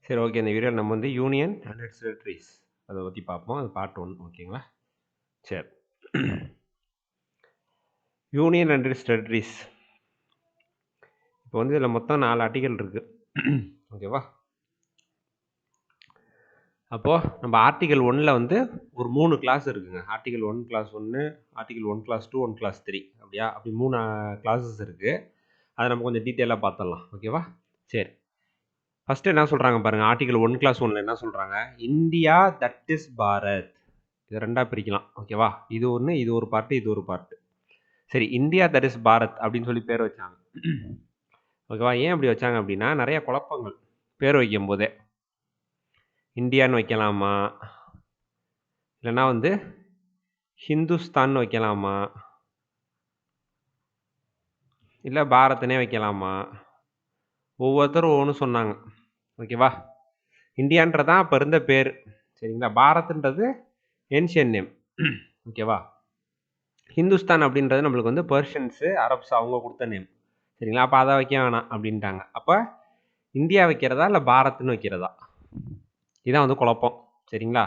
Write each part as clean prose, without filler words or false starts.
சரி, ஓகே. இந்த வீடியோவில் நம்ம வந்து யூனியன் அண்ட் இட்ஸ் டெரிட்டரிஸ் அதை பற்றி பார்ப்போம். அது பார்ட் 1. ஓகேங்களா? சரி. Union and it's territories. இப்போ வந்து இதில் மொத்தம் 4 ஆர்டிகல் இருக்குது. ஓகேவா? அப்போது நம்ம ஆர்டிகல் 1ல் வந்து ஒரு 3 கிளாஸ் இருக்குங்க. Article 1 clause 1, article 1 clause 2, 1 clause 3. அப்படியா? அப்படி 3 கிளாஸஸ் இருக்குது. அதை நம்ம கொஞ்சம் டீட்டெயிலாக பார்த்துடலாம். ஓகேவா? சரி. ஃபஸ்ட்டு என்ன சொல்கிறாங்க பாருங்கள். ஆர்டிகல் 1 கிளாஸ் 1ல் என்ன சொல்கிறாங்க? India that is Bharat. இதை 2ஆக பிரிக்கலாம். ஓகேவா? இது ஒன்று, இது ஒரு பார்ட்டு, இது ஒரு பார்ட்டு. சரி, இந்தியா தட் இஸ் பாரத் அப்படின்னு சொல்லி பேர் வச்சாங்க. ஓகேவா? ஏன் அப்படி வச்சாங்க அப்படின்னா நிறைய குழப்பங்கள் பேர் வைக்கும் போதே. இந்தியான்னு வைக்கலாமா, இல்லைன்னா வந்து ஹிந்துஸ்தான் வைக்கலாமா, இல்லை பாரத்னே வைக்கலாமா, ஒவ்வொருத்தரும் ஒவ்வொன்று சொன்னாங்க. ஓகேவா? இந்தியான்றதான் அப்போ இருந்த பேர். சரிங்களா? பாரத்ன்றது ஏன்ஷியன் நேம். ஓகேவா? ஹிந்துஸ்தான் அப்படின்றது நம்மளுக்கு வந்து பர்ஷியன்ஸு, அரப்ஸ் அவங்க கொடுத்த நேம். சரிங்களா? அப்போ அதை வைக்க வேணாம் அப்படின்ட்டாங்க. அப்போ இந்தியா வைக்கிறதா இல்லை பாரத்னு வைக்கிறதா, இதான் வந்து குழப்பம். சரிங்களா?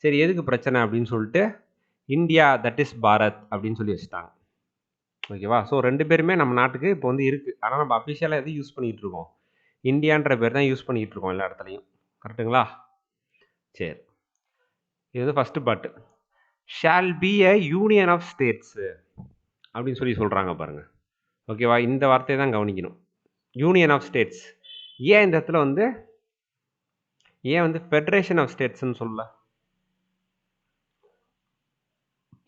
சரி, எதுக்கு பிரச்சனை அப்படின்னு சொல்லிட்டு இந்தியா தட் இஸ் பாரத் அப்படின்னு சொல்லி வச்சுட்டாங்க. ஓகேவா? ஸோ 2 பேருமே நம்ம நாட்டுக்கு இப்போ வந்து இருக்குது. ஆனால் நம்ம அஃபிஷியலாக எது யூஸ் பண்ணிகிட்டு இருக்கோம்? இந்தியான்ற பேர் தான் யூஸ் பண்ணிகிட்டு இருக்கோம் எல்லா இடத்துலையும். கரெக்டுங்களா? சரி, இது வந்து first part. Shall be a union of states அப்படின்னு சொல்லி சொல்கிறாங்க பாருங்கள். ஓகேவா? இந்த வார்த்தையை தான் கவனிக்கணும். Union of states. ஏன் இந்த இடத்துல வந்து ஃபெடரேஷன் ஆஃப் ஸ்டேட்ஸ்ன்னு சொல்லல?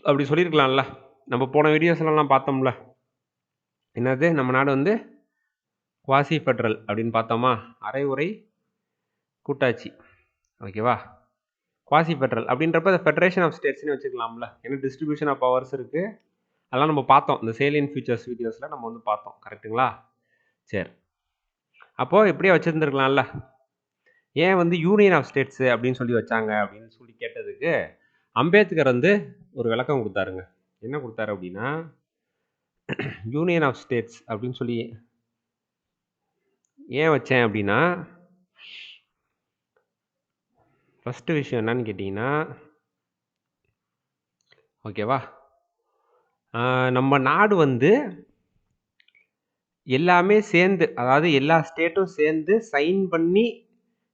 அப்படி சொல்லியிருக்கலாம்ல. நம்ம போன வீடியோஸ்லாம் பார்த்தோம்ல. என்னது, நம்ம நாடு வந்து குவாசி ஃபெட்ரல் அப்படின்னு பார்த்தோமா? அரை உரை கூட்டாட்சி. ஓகேவா? குவாசி ஃபெட்ரல் அப்படின்றப்ப ஃபெடரேஷன் ஆஃப் ஸ்டேட்ஸ்னு வச்சுக்கலாம்ல. ஏன்னா டிஸ்ட்ரிபியூஷன் ஆஃப் பவர்ஸ் இருக்குது. அதெல்லாம் நம்ம பார்த்தோம். இந்த சேலியன் ஃபியூச்சர்ஸ் வீடியோஸில் நம்ம வந்து பார்த்தோம். கரெக்டுங்களா? சரி, அப்போது இப்படியே வச்சுருந்துருக்கலாம்ல. ஏன் வந்து யூனியன் ஆஃப் ஸ்டேட்ஸு அப்படின்னு சொல்லி வச்சாங்க அப்படின்னு சொல்லி கேட்டதுக்கு அம்பேத்கர் வந்து ஒரு விளக்கம் கொடுத்தாருங்க. என்ன கொடுத்தாரு அப்படின்னா, யூனியன் ஆஃப் ஸ்டேட்ஸ் அப்படின்னு சொல்லி ஏன் வச்சேன் அப்படின்னா, ஃபஸ்ட்டு விஷயம் என்னன்னு கேட்டிங்கன்னா, ஓகேவா, நம்ம நாடு வந்து எல்லாமே சேர்ந்து, அதாவது எல்லா ஸ்டேட்டும் சேர்ந்து சைன் பண்ணி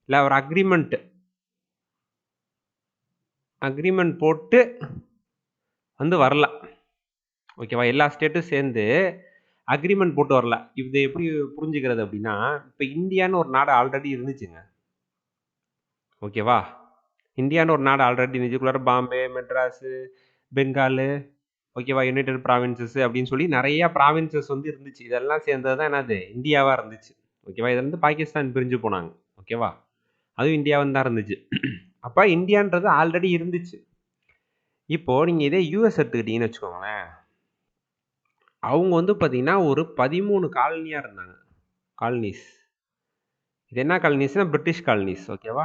இல்லை ஒரு அக்ரிமெண்ட் போட்டு வந்து வரல. ஓகேவா? எல்லா ஸ்டேட்டும் சேர்ந்து அக்ரிமெண்ட் போட்டு வரல. இது எப்படி புரிஞ்சுக்கிறது அப்படின்னா, இப்போ இந்தியான்னு ஒரு நாடு ஆல்ரெடி இருந்துச்சுங்க. ஓகேவா? இந்தியான்னு ஒரு நாடு ஆல்ரெடி இருந்துச்சுக்குள்ளார பாம்பே, மெட்ராஸு, பெங்காலு, ஓகேவா, யுனைடெட் ப்ராவின்சஸ் அப்படின்னு சொல்லி நிறைய ப்ராவின்சஸ் வந்து இருந்துச்சு. இதெல்லாம் சேர்ந்தது தான் என்னது, இந்தியாவாக இருந்துச்சு. ஓகேவா? இதில் வந்து பாகிஸ்தான் பிரிஞ்சு போனாங்க. ஓகேவா? அதுவும் இந்தியாவும் தான் இருந்துச்சு. அப்போ இந்தியான்றது ஆல்ரெடி இருந்துச்சு. இப்போது நீங்கள் இதே யூஎஸ் எடுத்துக்கிட்டீங்கன்னு வச்சுக்கோங்களேன். அவங்க வந்து பார்த்தீங்கன்னா ஒரு 13 காலனியாக இருந்தாங்க. காலனிஸ். இது என்ன காலனிஸ்னால் பிரிட்டிஷ் காலனிஸ். ஓகேவா?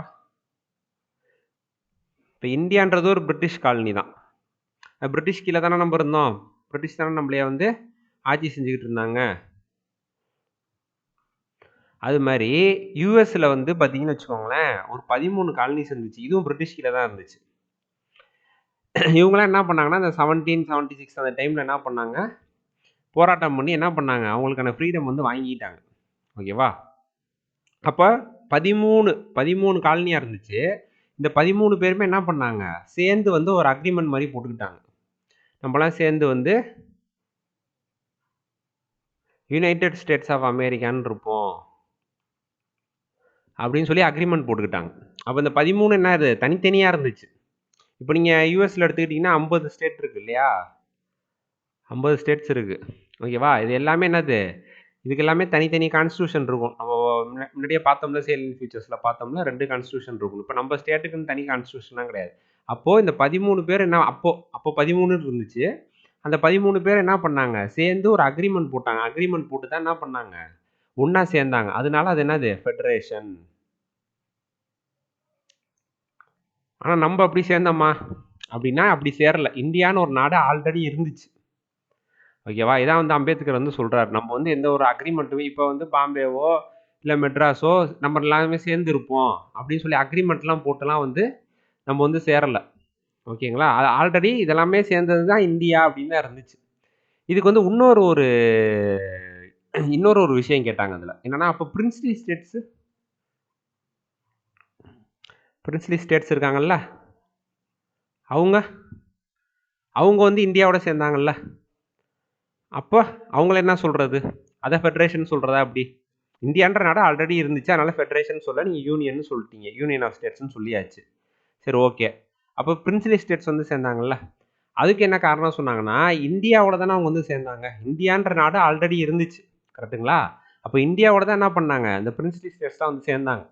இப்போ இந்தியான்றது ஒரு பிரிட்டிஷ் காலனி தான். பிரிட்டிஷ் கீழே தானே நம்ம இருந்தோம். பிரிட்டிஷ் தானே நம்மளைய வந்து ஆட்சி செஞ்சுக்கிட்டு இருந்தாங்க. அது மாதிரி யூஎஸில் வந்து பார்த்தீங்கன்னு வச்சுக்கோங்களேன் ஒரு 13 காலனிஸ் இருந்துச்சு. இதுவும் பிரிட்டிஷ் கீழே தான் இருந்துச்சு. இவங்களாம் என்ன பண்ணாங்கன்னா இந்த 1776 அந்த டைமில் என்ன பண்ணாங்க, போராட்டம் பண்ணி என்ன பண்ணாங்க, அவங்களுக்கான ஃப்ரீடம் வந்து வாங்கிட்டாங்க. ஓகேவா? அப்போ 13 காலனியாக இருந்துச்சு. இந்த 13 பேருமே என்ன பண்ணாங்க, சேர்ந்து வந்து ஒரு அக்ரிமெண்ட் மாதிரி போட்டுக்கிட்டாங்க. நம்மளாம் சேர்ந்து வந்து யுனைடெட் ஸ்டேட்ஸ் ஆஃப் அமெரிக்கான்னு இருப்போம் அப்படின்னு சொல்லி அக்ரிமெண்ட் போட்டுக்கிட்டாங்க. அப்போ இந்த 13 என்ன, இது தனித்தனியாக இருந்துச்சு. இப்போ நீங்கள் யூஎஸில் எடுத்துக்கிட்டிங்கன்னா 50 ஸ்டேட் இருக்குது இல்லையா? 50 ஸ்டேட்ஸ் இருக்குது. ஓகேவா? இது எல்லாமே என்னது, இதுக்கு எல்லாமே தனித்தனி கான்ஸ்டியூஷன் இருக்கும். நம்ம முன்னாடியே பார்த்தோம்ல, சேலியன் ஃபியூச்சர்ஸில் பார்த்தோம்ல, 2 கான்ஸ்டியூஷன் இருக்கும். இப்போ நம்ம ஸ்டேட்டுக்குன்னு தனி கான்ஸ்டியூஷன்லாம் கிடையாது. அப்போது இந்த 13 பேர் என்ன, அப்போ 13 இருந்துச்சு. அந்த 13 பேர் என்ன பண்ணாங்க, சேர்ந்து ஒரு அக்ரிமெண்ட் போட்டாங்க. அக்ரிமெண்ட் போட்டு தான் என்ன பண்ணாங்க, ஒன்றா சேர்ந்தாங்க. அதனால அது என்னது, ஃபெடரேஷன். ஆனால் நம்ம அப்படி சேர்ந்தோமா அப்படின்னா அப்படி சேரல. இந்தியான்னு ஒரு நாடு ஆல்ரெடி இருந்துச்சு. ஓகேவா? இதான் வந்து அம்பேத்கர் வந்து சொல்கிறார். நம்ம வந்து எந்த ஒரு அக்ரிமெண்ட்டுமே இப்போ வந்து பாம்பேவோ இல்லை மெட்ராஸோ நம்ம எல்லாமே சேர்ந்து இருப்போம் அப்படின்னு சொல்லி அக்ரிமெண்ட்லாம் போட்டுலாம் வந்து நம்ம வந்து சேரலை. ஓகேங்களா? அது ஆல்ரெடி இதெல்லாமே சேர்ந்தது தான் இந்தியா அப்படின்னு தான் இருந்துச்சு. இதுக்கு வந்து இன்னொரு ஒரு விஷயம் கேட்டாங்க அதில் என்னன்னா, அப்போ பிரின்ஸ்லி ஸ்டேட்ஸ் இருக்காங்கல்ல, அவங்க அவங்க வந்து இந்தியாவோட சேர்ந்தாங்கல்ல, அப்போ அவங்கள என்ன சொல்றது? அதை ஃபெடரேஷன் சொல்றதா அப்படி? இந்தியான்ற நாடு ஆல்ரெடி இருந்துச்சு, அதனால ஃபெடரேஷன் சொல்ல நீங்கள் யூனியன் சொல்லிட்டீங்க, யூனியன் ஆஃப் ஸ்டேட்ஸ்னு சொல்லியாச்சு. சரி, ஓகே. அப்போ பிரின்ஸ்லி ஸ்டேட்ஸ் வந்து சேர்ந்தாங்கல்ல, அதுக்கு என்ன காரணம் சொன்னாங்கன்னா, இந்தியாவோட தானே அவங்க வந்து சேர்ந்தாங்க. இந்தியான்ற நாடு ஆல்ரெடி இருந்துச்சு, கரெக்டுங்களா? அப்போ இந்தியாவோட தான் என்ன பண்ணாங்க, இந்த பிரின்ஸ்லி ஸ்டேட்ஸ் தான் வந்து சேர்ந்தாங்க.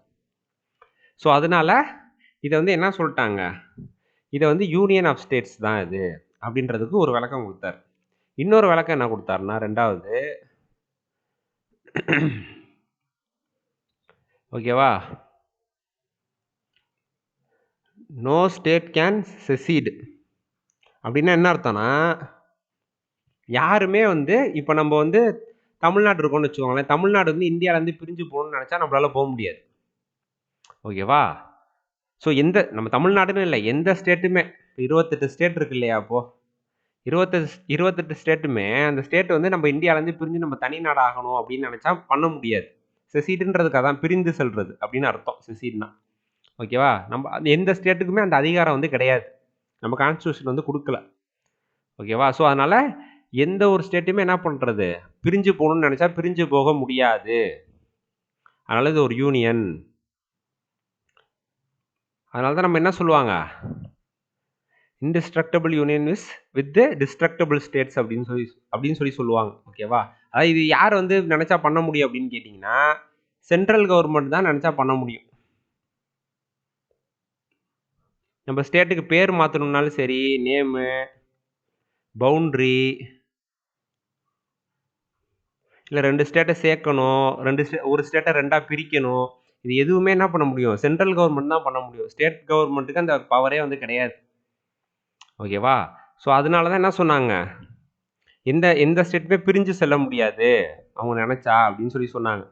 ஸோ அதனால இதை வந்து என்ன சொல்லிட்டாங்க, இதை வந்து யூனியன் ஆஃப் ஸ்டேட்ஸ் தான் இது அப்படின்றதுக்கு ஒரு விளக்கம் கொடுத்தாரு. இன்னொரு விளக்கம் என்ன கொடுத்தாருன்னா, ரெண்டாவது, ஓகேவா, நோ ஸ்டேட் கேன் செசீட் அப்படின்னா என்ன அர்த்தம்னா, யாருமே வந்து இப்போ நம்ம வந்து தமிழ்நாடு இருக்கோம்னு வச்சுக்கோங்களேன், தமிழ்நாடு வந்து இந்தியாவிலேருந்து பிரிஞ்சு போகணும்னு நினச்சா நம்மளால போக முடியாது. ஓகேவா? ஸோ நம்ம தமிழ்நாடுன்னு இல்லை, எந்த ஸ்டேட்டுமே 28 ஸ்டேட் இருக்கு இல்லையா? அப்போது 28 ஸ்டேட்டுமே அந்த ஸ்டேட் வந்து நம்ம இந்தியாவிலேருந்து பிரிஞ்சு நம்ம தனி நாடு ஆகணும் அப்படின்னு நினச்சா பண்ண முடியாது. செசீடுன்றதுக்கு அதான் பிரிந்து செல்றது அப்படின்னு அர்த்தம் செசீட்னா. ஓகேவா? நம்ம எந்த ஸ்டேட்டுக்குமே அந்த அதிகாரம் வந்து கிடையாது, நம்ம கான்ஸ்டியூஷன் வந்து கொடுக்கல. ஓகேவா? ஸோ அதனால் எந்த ஒரு ஸ்டேட்டுமே என்ன பண்ணுறது, பிரிஞ்சு போகணும்னு நினச்சா பிரிஞ்சு போக முடியாது. அதனால் இது ஒரு யூனியன். அதனால தான் நம்ம என்ன சொல்லுவாங்க, indestructible union is with destructible states அப்படின்னு சொல்லி சொல்லுவாங்க. ஓகேவா? அதாவது இது யார் வந்து நினச்சா பண்ண முடியும் அப்படின்னு கேட்டிங்கன்னா, சென்ட்ரல் கவர்மெண்ட் தான் நினச்சா பண்ண முடியும். நம்ம ஸ்டேட்டுக்கு பேர் மாற்றணும்னாலும் சரி, நேமு, பவுண்ட்ரி, இல்லை 2 ஸ்டேட்டை சேர்க்கணும், ஒரு ஸ்டேட்டை 2ஆக பிரிக்கணும், இது எதுவுமே என்ன பண்ண முடியும், சென்ட்ரல் கவர்மெண்ட் தான் பண்ண முடியும். ஸ்டேட் கவர்மெண்ட்டுக்கு அந்த பவரே வந்து கிடையாது. ஓகேவா? ஸோ அதனால தான் என்ன சொன்னாங்க, எந்த ஸ்டேட்டுமே பிரிஞ்சு செல்ல முடியாது அவங்க நினச்சா அப்படின்னு சொல்லி சொன்னாங்க.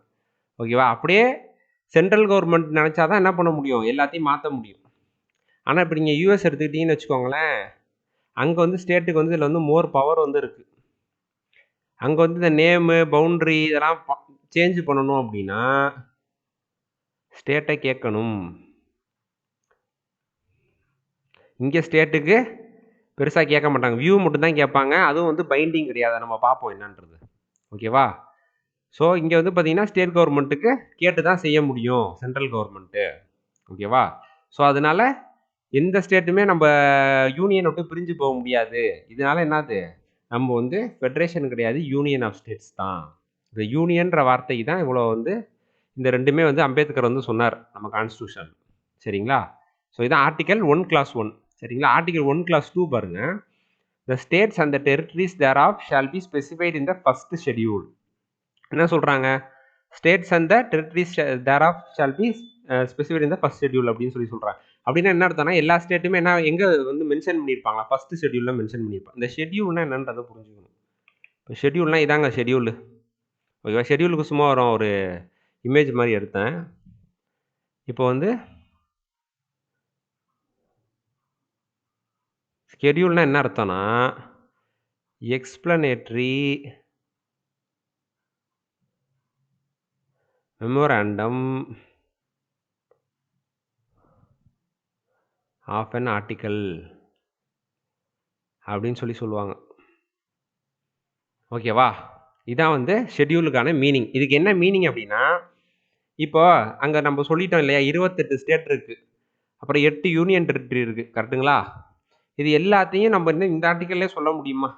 ஓகேவா? அப்படியே சென்ட்ரல் கவர்மெண்ட் நினச்சா தான் என்ன பண்ண முடியும், எல்லாத்தையும் மாற்ற முடியும். ஆனால் இப்போ நீங்கள் யூஎஸ் எடுத்துக்கிட்டீங்கன்னு வச்சுக்கோங்களேன், அங்கே வந்து ஸ்டேட்டுக்கு வந்து இதில் வந்து மோர் பவர் வந்து இருக்குது. அங்கே வந்து இந்த நேமு, பவுண்ட்ரி இதெல்லாம் சேஞ்ச் பண்ணணும் அப்படின்னா ஸ்டேட்டை கேட்கணும். இங்கே ஸ்டேட்டுக்கு பெருசாக கேட்க மாட்டாங்க, வியூ மட்டும் தான் கேட்பாங்க, அதுவும் வந்து பைண்டிங் கிடையாது. நம்ம பார்ப்போம் என்னன்றது. ஓகேவா? ஸோ இங்கே வந்து பார்த்தீங்கன்னா ஸ்டேட் கவர்மெண்ட்டுக்கு கேட்டு தான் செய்ய முடியும் சென்ட்ரல் கவர்மெண்ட்டு. ஓகேவா? ஸோ அதனால எந்த ஸ்டேட்டுமே நம்ம யூனியனை விட்டு பிரிஞ்சு போக முடியாது. இதனால என்னது, நம்ம வந்து ஃபெடரேஷன் கிடையாது, யூனியன் ஆஃப் ஸ்டேட்ஸ் தான். இந்த யூனியன்ற வார்த்தைக்கு தான் இவ்வளோ வந்து இந்த ரெண்டுமே வந்து அம்பேத்கர் வந்து சொன்னார் நம்ம கான்ஸ்டியூஷன். சரிங்களா? ஸோ இதான் ஆர்டிகல் 1 கிளாஸ் 1. சரிங்களா? ஆர்டிகல் 1 கிளாஸ் 2 பாருங்க. The states and the territories thereof shall be specified in the first schedule. என்ன சொல்கிறாங்க, states and the territories thereof shall be specified in the first schedule அப்படின்னு சொல்லி சொல்கிறாங்க. அப்படின்னா என்ன அர்த்தம்னா, எல்லா ஸ்டேட்டுமே என்ன எங்கே வந்து மென்ஷன் பண்ணியிருப்பாங்களா, ஃபர்ஸ்ட் ஷெடியூலில் மென்ஷன் பண்ணியிருப்பாங்க. இந்த ஷெடியூல்னா என்னன்றதை புரிஞ்சுக்கணும். இப்போ ஷெடியூல்னால் இதாங்க ஷெடியூலு. ஓகேவா? ஷெடியூலுக்கு சும்மா வரும் ஒரு இமேஜ் மாதிரி எடுத்தேன். இப்போ வந்து ஸ்கெடியூல்னா என்ன அர்த்தம்னா, explanatory memorandum of an article அப்படின்னு சொல்லி சொல்லுவாங்க. ஓகேவா? இதான் வந்து ஷெடியூலுக்கான மீனிங். இதுக்கு என்ன மீனிங் அப்படின்னா, இப்போ அங்கே நம்ம சொல்லிட்டோம் இல்லையா, 28 ஸ்டேட் இருக்குது, அப்புறம் 8 யூனியன் டெரிட்டரி இருக்குது, கரெக்டுங்களா? இது எல்லாத்தையும் நம்ம இந்த ஆர்டிக்கல்லே சொல்ல முடியுமா?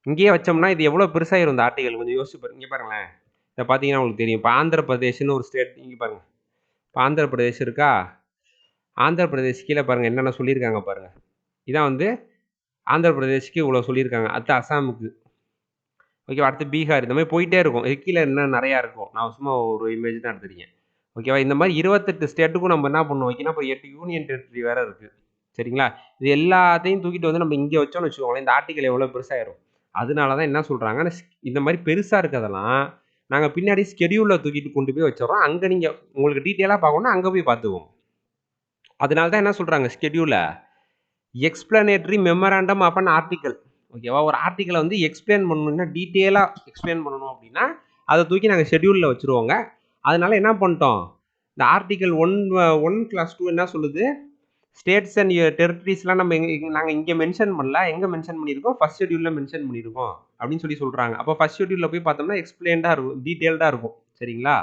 இங்கேயே வச்சோம்னா இது எவ்வளோ பெருசாகிரும் இந்த ஆர்டிக்கல், கொஞ்சம் யோசிச்சு பாருங்க. இங்கே பாருங்களேன், இதை பார்த்தீங்கன்னா உங்களுக்கு தெரியும். இப்போ ஆந்திர பிரதேஷ்னு ஒரு ஸ்டேட், இங்கே பாருங்கள், இப்போ ஆந்திர பிரதேஷ் இருக்கா, ஆந்திர பிரதேஷ் கீழே பாருங்கள் என்னென்ன சொல்லியிருக்காங்க பாருங்கள். இதான் வந்து ஆந்திர பிரதேஷ்க்கு இவ்வளோ சொல்லியிருக்காங்க, அடுத்து அசாமுக்கு, ஓகேவா, அடுத்து பீகார், இந்த மாதிரி போயிட்டே இருக்கும். இது கீழே இன்னும் நிறையா இருக்கும், நான் சும்மா ஒரு இமேஜ் தான் எடுத்துருக்கேன். ஓகேவா? இந்த மாதிரி 28 ஸ்டேட்டுக்கும் நம்ம என்ன பண்ணுவோம் வைக்கணும், இப்போ 8 யூனியன் டெரிட்டரி வேறு இருக்குது. சரிங்களா? இது எல்லாத்தையும் தூக்கிட்டு வந்து நம்ம இங்கே வச்சோம்னு வச்சுக்கோங்களேன், இந்த ஆர்டிக்கல் எவ்வளோ பெருசாகிடும். அதனால தான் என்ன சொல்கிறாங்க, இந்த மாதிரி பெருசாக இருக்கிறதெல்லாம் நாங்கள் பின்னாடி ஸ்கெடியூலில் தூக்கிட்டு கொண்டு போய் வச்சிடறோம். அங்கே நீங்கள் உங்களுக்கு டீட்டெயிலாக பார்க்கணும்னா அங்கே போய் பார்த்துக்கோங்க. அதனால தான் என்ன சொல்கிறாங்க ஸ்கெடியூலில் explanatory memorandum of an article. ஓகேவா, ஒரு ஆர்டிக்கலை வந்து எக்ஸ்பிளைன் பண்ணணும்னா டீட்டெயிலாக எக்ஸ்பிளைன் பண்ணணும் அப்படின்னா அதை தூக்கி நாங்கள் ஷெடியூலில் வச்சுருவோங்க. அதனால என்ன பண்ணிட்டோம், இந்த ஆர்டிக்கல் 1 clause 2 என்ன சொல்லுது, ஸ்டேட்ஸ் அண்ட் டெரிட்டரிஸ்லாம் நம்ம நாங்கள் இங்கே மென்ஷன் பண்ணல, எங்கே மென்ஷன் பண்ணியிருக்கோம், ஃபர்ஸ்ட் ஷெடியூலில் மென்ஷன் பண்ணியிருக்கோம் அப்படின்னு சொல்லி சொல்கிறாங்க. அப்போ ஃபர்ஸ்ட் ஷெடியூலில் போய் பார்த்தோம்னா எக்ஸ்பிளைன்டாக இருக்கும், டீட்டெயில்டாக இருக்கும். சரிங்களா,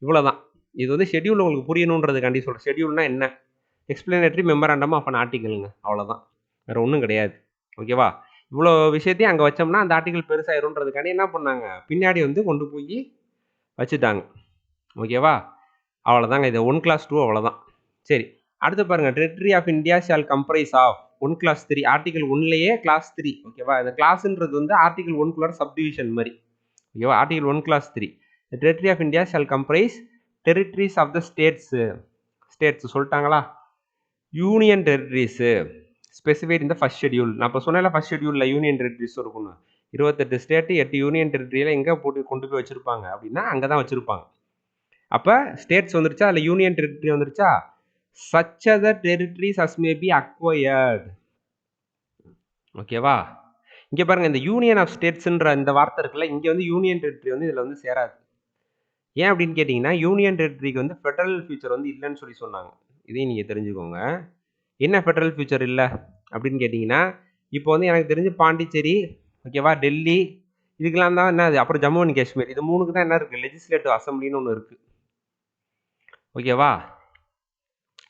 இவ்வளோதான். இது வந்து ஷெடியூல் உங்களுக்கு புரியணுன்றதுக்காண்டி சொல்கிறேன். ஷெடியூல்னா என்ன, எக்ஸ்பிளனேட்டரி மெமராண்டம் ஆஃப் அன் ஆர்டிக்கலுங்க, அவ்வளோதான், வேறு ஒன்றும் கிடையாது. ஓகேவா, இவ்வளோ விஷயத்தையும் அங்கே வச்சோம்னா அந்த ஆர்டிக்கல் பெருசாயிருன்றதுக்காண்டி என்ன பண்ணாங்க, பின்னாடி வந்து கொண்டு போய் வச்சுட்டாங்க. ஓகேவா, அவ்வளோதாங்க. இது 1 clause 2 அவ்வளோதான். சரி, அடுத்து பாருங்கள், territory of India shall comprise of 1 clause 3. Article 1லேயே clause 3. ஓகேவா, இந்த கிளாஸ்ன்றது வந்து ஆர்டிகல் 1குள்ளார சப்டிவிஷன் மாதிரி. ஓகேவா, article 1 clause 3, territory of India shall comprise territories of the states சொல்லிட்டாங்களா, யூனியன் டெரிட்டரிஸு ஸ்பெசிஃபைட் இந்த ஃபர்ஸ்ட் ஷெடியூல். நான் இப்போ சொன்னேன்ல ஃபர்ஸ்ட் ஷெடியூலில் யூனியன் டெரிட்டரிஸ் இருக்குன்னு, 28 ஸ்டேட்டு 8 யூனியன் டெரிட்டரியில் எங்கே போட்டு கொண்டு போய் வச்சுருப்பாங்க அப்படின்னா அங்கே தான் வச்சுருப்பாங்க. அப்போ ஸ்டேட்ஸ் வந்துருச்சா, அதில் யூனியன் டெரிட்டரி வந்துருச்சா, such other territories as may be acquired. ஓகேவா, இங்கே பாருங்கள், இந்த யூனியன் ஆஃப் ஸ்டேட்ஸ்ன்ற இந்த வார்த்தை இருக்குல்ல, இங்கே வந்து யூனியன் டெரிட்டரி வந்து இதில் வந்து சேராது. ஏன் அப்படின்னு கேட்டிங்கன்னா, யூனியன் டெரிட்டரிக்கு வந்து ஃபெடரல் ஃபியூச்சர் வந்து இல்லைன்னு சொல்லி சொன்னாங்க. இதையும் நீங்கள் தெரிஞ்சுக்கோங்க. என்ன ஃபெடரல் ஃபியூச்சர் இல்லை அப்படின்னு கேட்டிங்கன்னா, இப்போ வந்து எனக்கு தெரிஞ்சு பாண்டிச்சேரி, ஓகேவா, டெல்லி, இதுக்கெல்லாம் தான் என்ன, அப்புறம் ஜம்மு அண்ட் காஷ்மீர், இது 3க்கு தான் என்ன இருக்குது, லெஜிஸ்லேட்டிவ் அசம்பிளின்னு ஒன்று இருக்குது. ஓகேவா,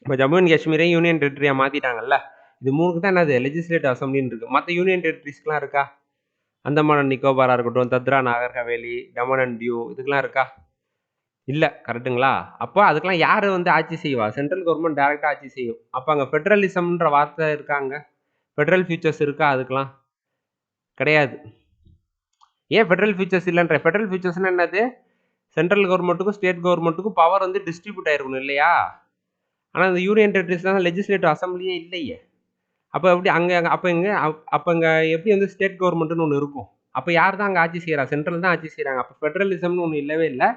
இப்போ ஜம்மு அண்ட் காஷ்மீரே யூனியன் டெரிட்டரியாக மாற்றிட்டாங்கல்ல, இது 3க்கு தான் என்னது, லெஜிஸ்லேட்டிவ் அசம்பிளின்னு இருக்குது. மற்ற யூனியன் டெரிட்டரிஸ்க்கெலாம் இருக்கா, அந்தமான் அண்ட் நிக்கோபாராக இருக்கட்டும், தத்ரா நாகர் ஹவேலி, தமன் அண்ட் டியூ, இதுக்கெலாம் இருக்கா, இல்லை. கரெக்டுங்களா, அப்போ அதுக்கெல்லாம் யார் வந்து ஆட்சி செய்வா, சென்ட்ரல் கவர்மெண்ட் டைரெக்டாக ஆட்சி செய்யும். அப்போ அங்கே ஃபெட்ரலிசம்ன்ற வார்த்தை இருக்காங்க, ஃபெடரல் ஃபியூச்சர்ஸ் இருக்கா, அதுக்கெலாம் கிடையாது. ஏன் ஃபெடரல் ஃபியூச்சர்ஸ் இல்லைன்ற, ஃபெடரல் ஃபியூச்சர்ஸ்னால் என்னது, சென்ட்ரல் கவர்மெண்ட்டுக்கும் ஸ்டேட் கவர்மெண்ட்டுக்கும் பவர் வந்து டிஸ்ட்ரிபியூட் ஆயிருக்கணும் இல்லையா. ஆனால் இந்த யூனியன் டெரிட்டரிஸ்லாம் லெஜிஸ்லேட்டிவ் அசம்பிளியே இல்லையே. அப்போ எப்படி அங்கே அப்போ இங்கே எப்படி வந்து ஸ்டேட் கவர்மெண்ட்டுன்னு ஒன்று இருக்கும். அப்போ யார் தான் அங்கே ஆட்சி செய்கிறா, சென்ட்ரல் தான் ஆட்சி செய்கிறாங்க. அப்போ ஃபெடரலிசம்னு ஒன்று இல்லவே இல்லை.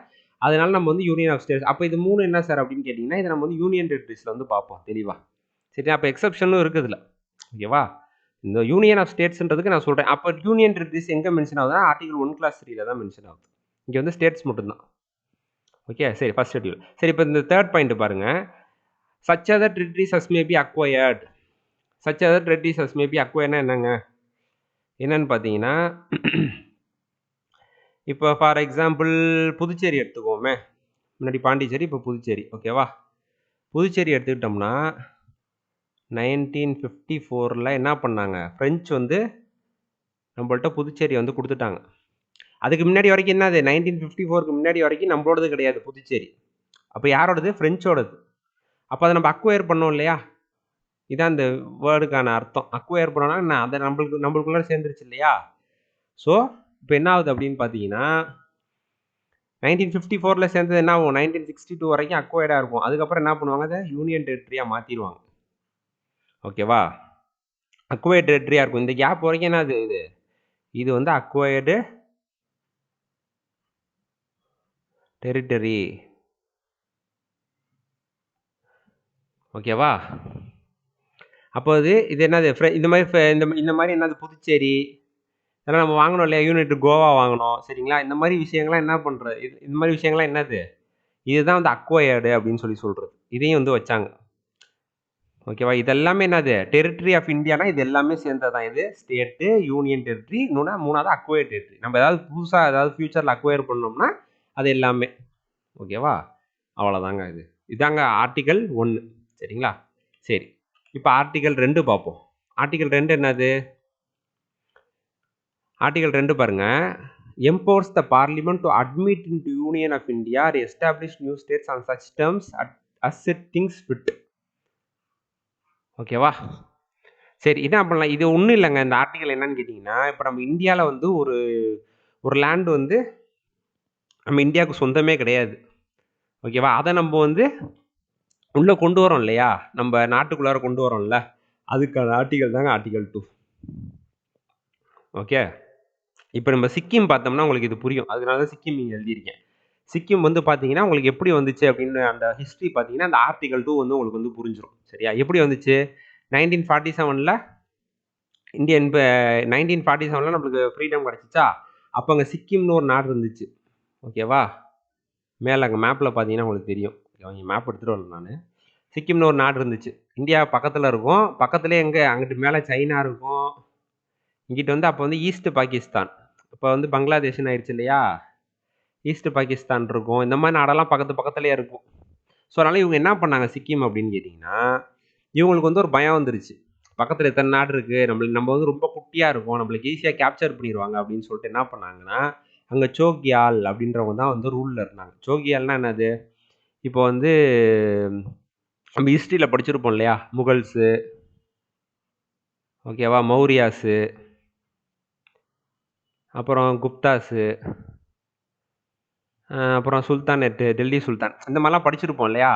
அதனால நம்ம வந்து யூனியன் ஆஃப் ஸ்டேட்ஸ். அப்போ இது 3 என்ன சார் அப்படின்னு கேட்டிங்கன்னா, இதை நம்ம வந்து யூனியன் டெரிட்டரிஸில் வந்து பார்ப்போம் தெளிவாக. சரி, அப்போ எக்ஸப்ஷனும் இருக்குதுல்ல. ஓகேவா, இந்த யூனியன் ஆஃப் ஸ்டேட்ஸ்ன்றதுக்கு நான் சொல்கிறேன். அப்போ யூனியன் டெரிட்டரிஸ் எங்கே மென்ஷன் ஆகுதுன்னா ஆர்டிகல் 1 clause 3 தான் மென்ஷன் ஆகுது. இங்கே வந்து ஸ்டேட்ஸ் மட்டும்தான். ஓகே, சரி, ஃபர்ஸ்ட் ஷெட்யூல். சரி, இப்போ இந்த தேர்ட் பாயிண்ட் பாருங்கள், such other territories as may be acquired. such other territories as may be acquiredனா என்னன்னு பார்த்தீங்கன்னா, இப்போ ஃபார் எக்ஸாம்பிள் புதுச்சேரி எடுத்துக்கோமே, முன்னாடி பாண்டிச்சேரி, இப்போ புதுச்சேரி. ஓகேவா, புதுச்சேரி எடுத்துக்கிட்டோம்னா 1954 என்ன பண்ணாங்க, ஃப்ரெஞ்சு வந்து நம்மள்ட்ட புதுச்சேரி வந்து கொடுத்துட்டாங்க. அதுக்கு முன்னாடி வரைக்கும் என்னது, 1954க்கு முன்னாடி வரைக்கும் நம்மளோடது கிடையாது புதுச்சேரி. அப்போ யாரோடது, ஃப்ரெஞ்சோடது. அப்போ அதை நம்ம அக்வயர் பண்ணோம் இல்லையா, இதான் இந்த வேர்டுக்கான அர்த்தம். அக்வயர் பண்ணோன்னா என்ன, அதை நம்மளுக்குள்ளே சேர்ந்துருச்சு இல்லையா. ஸோ இப்போ என்ன ஆகுது அப்படின்னு பார்த்தீங்கன்னா, 1954 சேர்ந்தது என்ன ஆகும், 1962 வரைக்கும் அக்வயர்டாக இருக்கும். அதுக்கப்புறம் என்ன பண்ணுவாங்க, அதை யூனியன் டெரிட்டரியாக மாற்றிடுவாங்க. ஓகேவா, அக்வயர்டு டெரிட்டரியாக இருக்கும். இந்த கேப் வரைக்கும் என்னது, இது வந்து அக்வயர்டு டெரிட்டரி. ஓகேவா, அப்போ இது என்னது, இந்த மாதிரி என்னது, புதுச்சேரி இதெல்லாம் நம்ம வாங்கணும் இல்லையா, யூனிட் கோவா வாங்கணும். சரிங்களா, இந்த மாதிரி விஷயங்கள்லாம் என்ன பண்ணுறது, இந்த மாதிரி விஷயங்கள்லாம் என்னது, இதுதான் வந்து அக்வயர்டு அப்படின்னு சொல்லி சொல்கிறது. இதையும் வந்து வச்சாங்க. ஓகேவா, இதெல்லாமே என்னது, டெரிட்டரி ஆஃப் இந்தியானா இது எல்லாமே சேர்ந்ததான். இது ஸ்டேட்டு, யூனியன் டெரிட்டரி, இன்னொன்று 3வது அக்வயர் டெரிட்டரி. நம்ம ஏதாவது புதுசாக ஏதாவது ஃபியூச்சரில் அக்வயர் பண்ணோம்னா அது எல்லாமே. ஓகேவா, அவ்வளோதாங்க. இதாங்க ஆர்டிகல் 1. சரிங்களா, சரி, இப்போ ஆர்டிகல் 2 பார்ப்போம். ஆர்டிகல் 2 என்னது, ஆர்டிகல் 2 பாருங்க, empowers the parliament to admit into union of India or establish new states on such terms as it thinks fit. ஓகேவா, சரி, என்ன பண்ணலாம், இது ஒன்றும் இல்லைங்க. இந்த ஆர்டிகல் என்னன்னு கேட்டிங்கன்னா, இப்போ நம்ம இந்தியாவில் வந்து ஒரு லேண்டு வந்து நம்ம இந்தியாவுக்கு சொந்தமே கிடையாது. ஓகேவா, அதை நம்ம வந்து உள்ளே கொண்டு வரோம் இல்லையா, நம்ம நாட்டுக்குள்ளார கொண்டு வரோம்ல, அதுக்கான ஆர்டிகல் தாங்க ஆர்டிகல் 2. ஓகே, இப்போ நம்ம சிக்கிம் பார்த்தோம்னா உங்களுக்கு இது புரியும். அதனால தான் சிக்கிம் இங்க எழுதியிருக்கேன். சிக்கிம் வந்து பார்த்தீங்கன்னா, உங்களுக்கு எப்படி வந்துச்சு அப்படின்னு அந்த ஹிஸ்ட்ரி பார்த்தீங்கன்னா, அந்த ஆர்டிகல் 2 வந்து உங்களுக்கு வந்து புரிஞ்சிரும். சரியா? எப்படி வந்துச்சு? 1947ல இந்தியன் இப்ப 1947ல நம்மளுக்கு ஃப்ரீடம் கிடைச்சுச்சா, அப்ப அங்க சிக்கிம்னு ஒரு நாடு இருந்துச்சு. ஓகேவா? மேல அங்க மேப்ல பார்த்தீங்கன்னா உங்களுக்கு தெரியும். இங்க மேப் எடுத்துட்டு வரல நானு. சிக்கிம்னு ஒரு நாடு இருந்துச்சு. இந்தியா பக்கத்துல இருக்கும். பக்கத்திலேயே எங்க அங்கிட்டு மேல சைனா இருக்கும். இங்கிட்டு வந்து அப்ப வந்து ஈஸ்ட் பாகிஸ்தான். இப்ப வந்து பங்களாதேஷ்ன்னு ஆயிடுச்சு இல்லையா? ஈஸ்ட் பாகிஸ்தான் இருக்கும். இந்த மாரி நாடெல்லாம் பக்கத்து பக்கத்திலேயே இருக்கும். ஸோ, அதனால இவங்க என்ன பண்ணாங்க சிக்கிம் அப்படின்னு கேட்டீங்கன்னா, இவங்களுக்கு வந்து ஒரு பயம் வந்துருச்சு. பக்கத்துல எத்தன நாடு இருக்கு. நம்ம வந்து ரொம்ப குட்டியா இருக்கோம். நம்மளுக்கு ஈஸியா கேப்சர் பண்ணிருவாங்க அப்படின்னு சொல்லிட்டு என்ன பண்ணாங்கன்னா, அங்க சோக்யால் அப்படின்றவங்க தான் வந்து ரூல்ல இருந்தாங்க. சோக்யால்னா என்னது? இப்போ வந்து நம்ம ஹிஸ்ட்ரியில படிச்சிருப்போம் இல்லையா? முகல்ஸு, ஓகேவா? மௌரியாஸு, அப்புறம் குப்தாஸு, அப்புறம் சுல்தானேட்டு, டெல்லி சுல்தான். இந்த மாரிலாம் படிச்சிருப்போம் இல்லையா?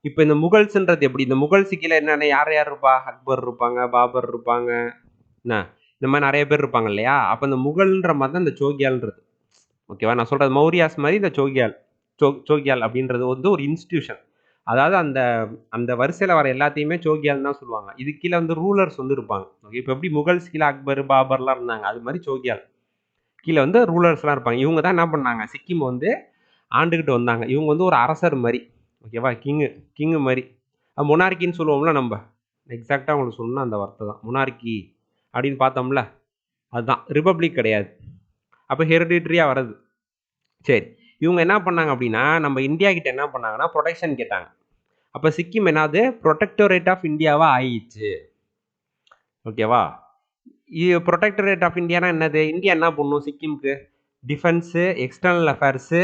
இப்ப இந்த முகல்ஸ்ன்றது எப்படி? இந்த முகல்ஸ் கீழ என்னென்ன யார் யார் இருப்பா? அக்பர் இருப்பாங்க, பாபர் இருப்பாங்க. என்ன? இந்த மாரி நெறைய பேர் இருப்பாங்க இல்லையா? அப்ப இந்த முகல்ன்ற மாரி தான் இந்த சோக்யால்ன்றது. ஓகேவா? நான் சொல்றது மௌரியாஸ் மாரி இந்த சோக்யால். சோக்யால் அப்படின்றது வந்து ஒரு இன்ஸ்டிடியூஷன். அதாவது அந்த அந்த வரிசையில வர எல்லாத்தையுமே சோக்யால்ன்னு தான் சொல்லுவாங்க. இதுக்கு கீழ வந்து ரூலர்ஸ் வந்து இருப்பாங்க. ஓகே. இப்ப எப்படி முகல்ஸ் கீழ அக்பர், பாபர்லாம் இருந்தாங்க. அது மாரி சோக்யால். கீழ வந்து ரூலர்ஸ்லாம் இருப்பாங்க. இவங்க தான் என்ன பண்ணாங்க? சிக்கிம் வந்து ஆண்டுகிட்டு வந்தாங்க. இவங்க வந்து ஒரு அரசர் மாரி. ஓகேவா? கிங்கு மாரி. மொனார்க்கின்னு சொல்லுவோம்ல நம்ப. எக்ஸாக்ட்டா உங்களுக்கு சொல்லணும்னா அந்த வார்த்தை தான். மொனார்க்கி அப்படின்னு பார்த்தோம்ல, அதுதான். ரிபப்ளிக் கிடையாது. அப்ப ஹெரிடிட்டரியா வரது. சரி. இவங்க என்ன பண்ணாங்க அப்படின்னா, நம்ம இந்தியா கிட்ட என்ன பண்ணாங்கன்னா, புரொடெக்ஷன் கேட்டாங்க. அப்ப சிக்கிம் என்னது? புரொடெக்டரேட் ஆஃப் இந்தியாவா ஆயிடுச்சு. ஓகேவா? புரொடெக்டரேட் ஆஃப் இந்தியானா என்னது? இந்தியா என்ன பண்ணும் சிக்கிம்க்கு? டிஃபென்ஸு, எக்ஸ்டர்னல் அஃபேர்ஸு,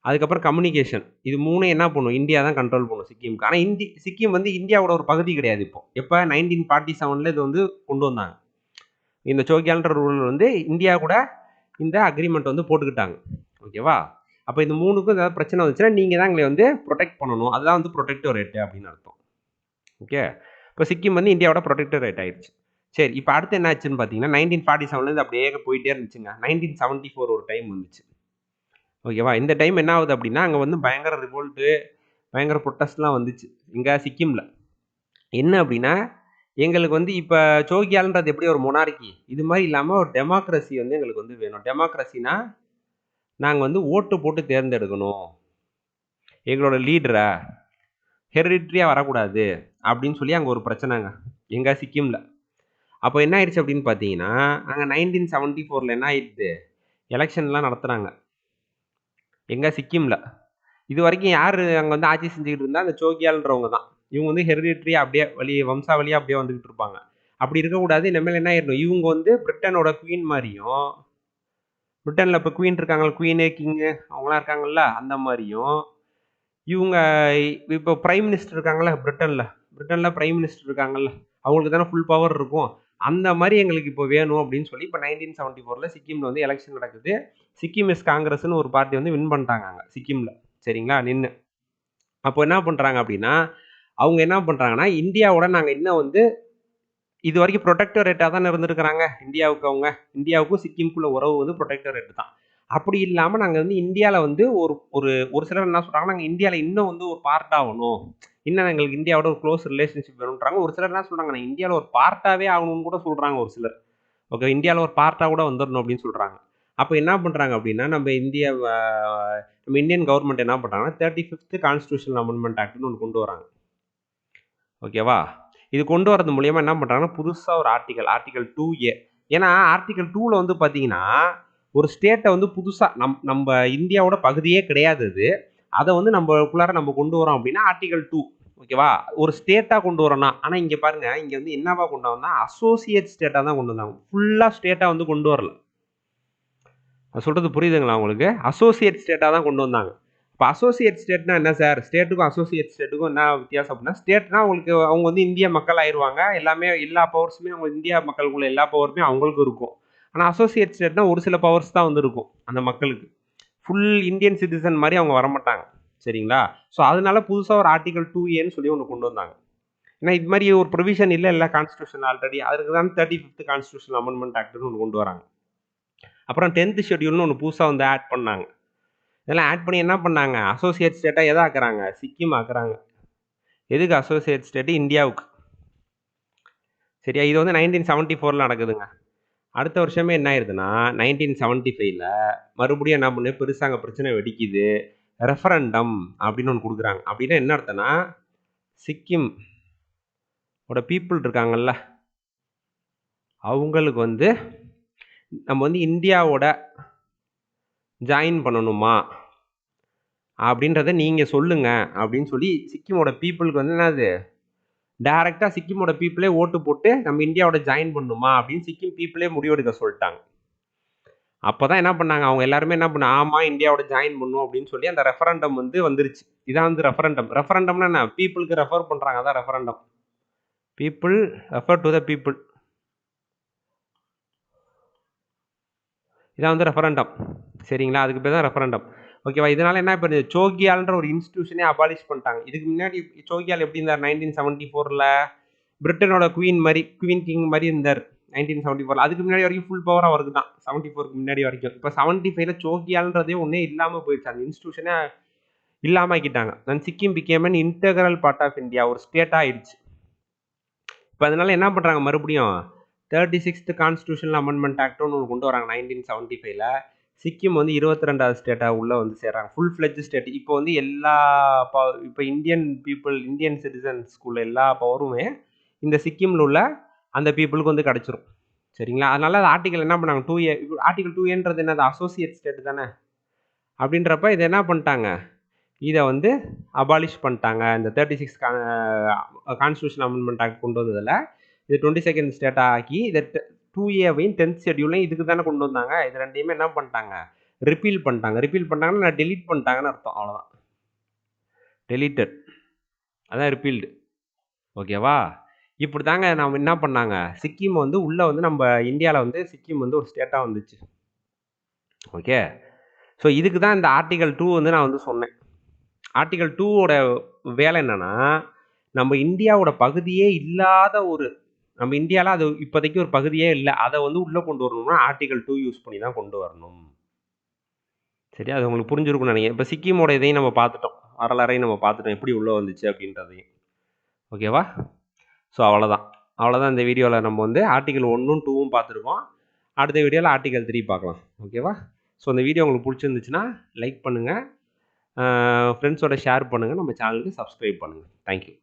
அதுக்கப்புறம் கம்யூனிகேஷன். இது 3ம் என்ன பண்ணும்? இந்தியா தான் கண்ட்ரோல் பண்ணும் சிக்கிம்க்கு. ஆனா சிக்கிம் வந்து இந்தியாவோட ஒரு பகுதி கிடையாது இப்போ. எப்ப 1947ல இது வந்து கொண்டு வந்தாங்க. இந்த சோக்யால்ன்ற ரூலர் வந்து இந்தியா கூட இந்த அக்ரிமெண்ட் வந்து போட்டுக்கிட்டாங்க. ஓகேவா? அப்ப இந்த 3க்கும் ஏதாவது பிரச்சனை வந்துச்சுன்னா, நீங்க தான் எங்களை வந்து புரொடெக்ட் பண்ணணும். அதுதான் வந்து புரொடெக்டரேட் அப்படின்னு அர்த்தம். ஓகே. இப்ப சிக்கிம் வந்து இந்தியாவோட புரொடெக்டரேட் ஆயிடுச்சு. சரி. இப்ப அடுத்து என்ன ஆச்சுன்னு பார்த்தீங்கன்னா, 1947லேருந்து அப்படியே போயிட்டே இருந்துச்சுங்க. 1974 ஒரு டைம் வந்துச்சு. ஓகேவா? இந்த டைம் என்ன ஆகுது அப்படின்னா, அங்க வந்து பயங்கர ரிவோல்ட்டு, பயங்கர புரொட்டஸ்ட்லாம் வந்துச்சு. இங்க சிக்கிம்ல. என்ன அப்படின்னா, எங்களுக்கு வந்து இப்ப சோக்யால்ன்றது எப்படி ஒரு மொனார்க்கி, இது மாரி இல்லாம ஒரு டெமோக்ரசி வந்து எங்களுக்கு வந்து வேணும். டெமோக்ரசினா, நாங்க வந்து ஓட்டு போட்டு தேர்ந்தெடுக்கணும். எங்களோட லீடர ஹெரிடிட்டரியா வரக்கூடாது அப்படின்னு சொல்லி அங்க ஒரு பிரச்சனைங்க. எங்க சிக்கிம்ல. அப்ப என்ன ஆயிடுச்சு அப்படின்னு பார்த்தீங்கன்னா, அங்க 1974ல என்ன ஆயிடுது? எலக்ஷன்லாம் நடத்துனாங்க. எங்க சிக்கிம்ல. இதுவரைக்கும் யாரு அங்க வந்து ஆட்சி செஞ்சுக்கிட்டு இருந்தா, அந்த சோக்யால்ன்றவங்க தான். இவங்க வந்து ஹெரிடிட்டரியா அப்படியே வம்சாவளியா அப்படியே வந்துகிட்டு இருப்பாங்க. அப்படி இருக்கக்கூடாது. இனிமேல் என்ன ஆயிரணும்? இவங்க வந்து பிரிட்டனோட குயின் மாரியும், பிரிட்டன்ல இப்ப குயின் இருக்காங்கல்ல, குயினு, கிங்கு அவங்கலாம் இருக்காங்கல்ல, அந்த மாரியும், இவங்க இப்போ பிரைம் மினிஸ்டர் இருக்காங்கல்ல பிரிட்டன்ல. பிரிட்டன்ல பிரைம் மினிஸ்டர் இருக்காங்கல்ல. அவங்களுக்கு தானே ஃபுல் பவர் இருக்கும். அந்த மாரி எங்களுக்கு இப்போ வேணும் அப்படின்னு சொல்லி இப்ப 1974ல சிக்கிம்ல வந்து எலக்ஷன் நடக்குது. சிக்கிமிஸ் காங்கிரஸ்ன்னு ஒரு பார்ட்டி வந்து வின் பண்ணிட்டாங்க அங்க சிக்கிம்ல. சரிங்களா? நின்னு. அப்போ என்ன பண்றாங்க அப்படின்னா, அவங்க என்ன பண்றாங்கன்னா, இந்தியாவோட நாங்க இன்னும் வந்து இதுவரைக்கும் புரொடெக்டரேட்டா தானே இருந்திருக்கிறாங்க. இந்தியாவுக்கு அவங்க. இந்தியாவுக்கும் சிக்கிம்க்குள்ள உறவு வந்து புரொடெக்டரேட் தான். அப்படி இல்லாம நாங்க வந்து இந்தியால வந்து ஒரு ஒரு ஒரு சிலர் என்ன சொல்றாங்கன்னா, நாங்க இந்தியால இன்னும் வந்து ஒரு பார்ட் ஆவணும். இன்னும் எங்களுக்கு இந்தியாவோட ஒரு க்ளோஸ் ரிலேஷன்ஷிப் வேணும்ன்றாங்க. ஒரு சிலர் என்ன சொல்றாங்க, நான் இந்தியால ஒரு பார்ட்டாவே ஆகணும்னு கூட சொல்றாங்க ஒரு சிலர். ஓகே. இந்தியால ஒரு பார்ட்டா கூட வந்துரணும் அப்படின்னு சொல்றாங்க. அப்ப என்ன பண்றாங்க அப்படின்னா, நம்ம இந்தியன் கவர்ன்மெண்ட் என்ன பண்றாங்கன்னா, 35த் கான்ஸ்டிடியூஷனல் அமெண்ட்மென்ட் ஆக்ட்ன்னு ஒண்ணு கொண்டு வராங்க. ஓகேவா? இது கொண்டு வரது மூலியமா என்ன பண்றாங்கன்னா, புதுசா ஒரு ஆர்டிகல் 2A. ஏன்னா ஆர்டிகல் 2ல வந்து பார்த்தீங்கன்னா, ஒரு ஸ்டேட்ட வந்து புதுசா நம்ப இந்தியாவோட பகுதியே கிடையாது அது. அத வந்து நம்பக்குள்ளார நம்ம கொண்டு வரோம் அப்படின்னா, ஆர்டிகல் 2. ஓகேவா? ஒரு ஸ்டேட்டா கொண்டு வரோம்னா, ஆனா இங்க பாருங்க, இங்க வந்து என்னவா கொண்டு வந்தா, அசோசியேட் ஸ்டேட்டா தான் கொண்டு வந்தாங்க. ஃபுல்லா ஸ்டேட்டா வந்து கொண்டு வரல. நான் சொல்றது புரியுதுங்களா உங்களுக்கு? அசோசியேட் ஸ்டேட்டா தான் கொண்டு வந்தாங்க. இப்ப அசோசியேட் ஸ்டேட்னா என்ன சார்? ஸ்டேட்டுக்கும் அசோசியேட் ஸ்டேட்டுக்கும் என்ன வித்தியாசம் அப்படின்னா, ஸ்டேட்னா உங்களுக்கு அவங்க வந்து இந்திய மக்கள் ஆயிருவாங்க. எல்லாமே எல்லா பவர்ஸுமே அவங்க இந்தியா மக்களுக்குள்ள எல்லா பவருமே அவங்களுக்கு இருக்கும். ஆனா அசோசியேட் ஸ்டேட்னா ஒரு சில பவர்ஸ் தான் வந்து இருக்கும் அந்த மக்களுக்கு. ஃபுல் இந்தியன் சிட்டிசன் மாரி அவங்க வரமாட்டாங்க. சரிங்களா? ஸோ அதனால புதுசா ஒரு ஆர்டிகல் 2ஏன்னு சொல்லி ஒண்ணு கொண்டு வந்தாங்க. ஏன்னா இது மாரி ஒரு ப்ரொவிஷன் இல்லல்ல கான்ஸ்டிடியூஷன் ஆல்ரெடி. அதுக்கு தான் 35த் கான்ஸ்டிடியூஷனல் அமெண்ட்மென்ட் ஆக்ட்ன்னு ஒண்ணு கொண்டு வராங்க. அப்புறம் 10th ஷெட்யூல்னு ஒன்று புதுசாக வந்து ஆட் பண்ணாங்க. இதெல்லாம் ஆட் பண்ணி என்ன பண்ணாங்க, அசோசியேட் ஸ்டேட்டாக எதை ஆக்குறாங்க, சிக்கிம் ஆக்குறாங்க. எதுக்கு அசோசியேட் ஸ்டேட்டு, இந்தியாவுக்கு. சரியா, இது வந்து 1974 நடக்குதுங்க. அடுத்த வருஷமே என்ன ஆயிருதுன்னா 1975ல் மறுபடியும் என்ன பண்ணு, பெருசாக பிரச்சனை வெடிக்குது. ரெஃபரண்டம் அப்படின்னு ஒன்று கொடுக்குறாங்க. அப்படின்னா என்ன அர்த்தம்னா, சிக்கிம் ஓட பீப்புள் இருக்காங்கல்ல, அவங்களுக்கு வந்து நம்ம வந்து இந்தியாவோட ஜாயின் பண்ணணுமா அப்படின்றத நீங்கள் சொல்லுங்க அப்படின்னு சொல்லி சிக்கிமோட பீப்புளுக்கு வந்து என்னது, டைரெக்டாக சிக்கிமோட பீப்புளே ஓட்டு போட்டு நம்ம இந்தியாவோட ஜாயின் பண்ணணுமா அப்படின்னு சிக்கிம் பீப்புளே முடிவெடுக்க சொல்லிட்டாங்க. அப்போ தான் என்ன பண்ணாங்க, அவங்க எல்லாருமே என்ன பண்ண, ஆமாம் இந்தியாவோட ஜாயின் பண்ணும் அப்படின்னு சொல்லி அந்த ரெஃபரண்டம் வந்து வந்துருச்சு. இதான் வந்து ரெஃபரண்டம். ரெஃபரண்டம்னா என்ன, பீப்புளுக்கு ரெஃபர் பண்ணுறாங்க, அதான் referendum. People refer to the people, இதான் வந்து ரெஃபரண்டம். சரிங்களா, அதுக்கு பேர் தான் ரெஃபரண்டம். ஓகேவா. இதனால என்ன பண்ணுது, சோகியால்ன்ற ஒரு இன்ஸ்டிடியூஷனே அபாலிஷ் பண்ணிட்டாங்க. இதுக்கு முன்னாடி சோகியால் எப்படி இருந்தார், 1974ல் பிரிட்டனோட குவீன் கிங் மாதிரி இருந்தார் 1974. அதுக்கு முன்னாடி வரைக்கும் ஃபுல் பவர் அவருக்கு தான், 74க்கு முன்னாடி வரைக்கும். இப்போ 75ல் சோகியால்ன்றதே ஒன்றே இல்லாமல் போயிடுச்சு, அந்த இன்ஸ்டிடியூஷனே இல்லாமல் ஆக்கிட்டாங்க. And Sikkim became an integral part of India, ஒரு ஸ்டேட்டாக ஆயிடுச்சு. இப்போ அதனால என்ன பண்ணுறாங்க, மறுபடியும் 36th கான்ஸ்டியூஷனல் அமெண்ட்மெண்ட் ஆக்ட் ஒன்று கொண்டு வராங்க 1975ல். சிக்கிம் வந்து 22வது ஸ்டேட்டாக உள்ளே வந்து சேர்றாங்க, ஃபுல் ஃப்ளெஜ் ஸ்டேட். இப்போ வந்து எல்லா இப்போ இந்தியன் பீப்புள், இந்தியன் சிட்டிசன்ஸ்குள்ள எல்லா பவருமே இந்த சிக்கிமில் உள்ள அந்த பீப்புளுக்கு வந்து கிடச்சிரும். சரிங்களா, அதனால அது ஆர்டிகல் என்ன பண்ணாங்க, 2A. ஆர்டிகல் 2Aன்றது என்னது, அசோசியேட் ஸ்டேட் தானே. அப்படின்றப்ப இதை என்ன பண்ணிட்டாங்க, இதை வந்து அபாலிஷ் பண்ணிட்டாங்க. இந்த 36 கான்ஸ்டியூஷன் அமெண்ட்மெண்ட் ஆக்ட் கொண்டு வந்ததில் இது 22nd ஸ்டேட்டாக ஆக்கி இதை 2Aவையும் 10th ஷெட்யூலையும் இதுக்கு தானே கொண்டு வந்தாங்க. இது ரெண்டையுமே என்ன பண்ணிட்டாங்க, ரிப்பீல் பண்ணிட்டாங்க. ரிப்பீல் பண்ணிட்டாங்கன்னா நான் டெலீட் பண்ணிட்டாங்கன்னு அர்த்தம், அவ்வளோதான். டெலீட்டட், அதான் ரிப்பீல்டு. ஓகேவா. இப்படி தாங்க நம்ம என்ன பண்ணாங்க, சிக்கிம் வந்து உள்ளே வந்து நம்ம இந்தியாவில் வந்து சிக்கிம் வந்து ஒரு ஸ்டேட்டாக வந்துச்சு. ஓகே. ஸோ இதுக்கு தான் இந்த ஆர்டிகல் 2 வந்து நான் வந்து சொன்னேன். ஆர்டிகல் 2வோட வேலை என்னன்னா, நம்ம இந்தியாவோட பகுதியே இல்லாத ஒரு, நம்ம இந்தியாவில் அது இப்போதைக்கு ஒரு பகுதியே இல்லை, அதை வந்து உள்ளே கொண்டு வரணும்னா ஆர்டிகல் 2 யூஸ் பண்ணி தான் கொண்டு வரணும். சரி, அது உங்களுக்கு புரிஞ்சிருக்கும்னு நினைக்கிறேன். இப்போ சிக்கிமோட இதையும் நம்ம பார்த்துட்டோம், வரலாறையும் நம்ம பார்த்துட்டோம், எப்படி உள்ளே வந்துச்சு அப்படின்றதையும். ஓகேவா. ஸோ அவ்வளோதான் இந்த வீடியோவில் நம்ம வந்து ஆர்டிகல் 1ம் 2ம் பார்த்துருக்கோம். அடுத்த வீடியோவில் ஆர்டிகல் 3 பார்க்கலாம். ஓகேவா. ஸோ இந்த வீடியோ உங்களுக்கு பிடிச்சிருந்துச்சுன்னா லைக் பண்ணுங்கள், ஃப்ரெண்ட்ஸோட ஷேர் பண்ணுங்கள், நம்ம சேனலுக்கு சப்ஸ்கிரைப் பண்ணுங்கள். தேங்க்யூ.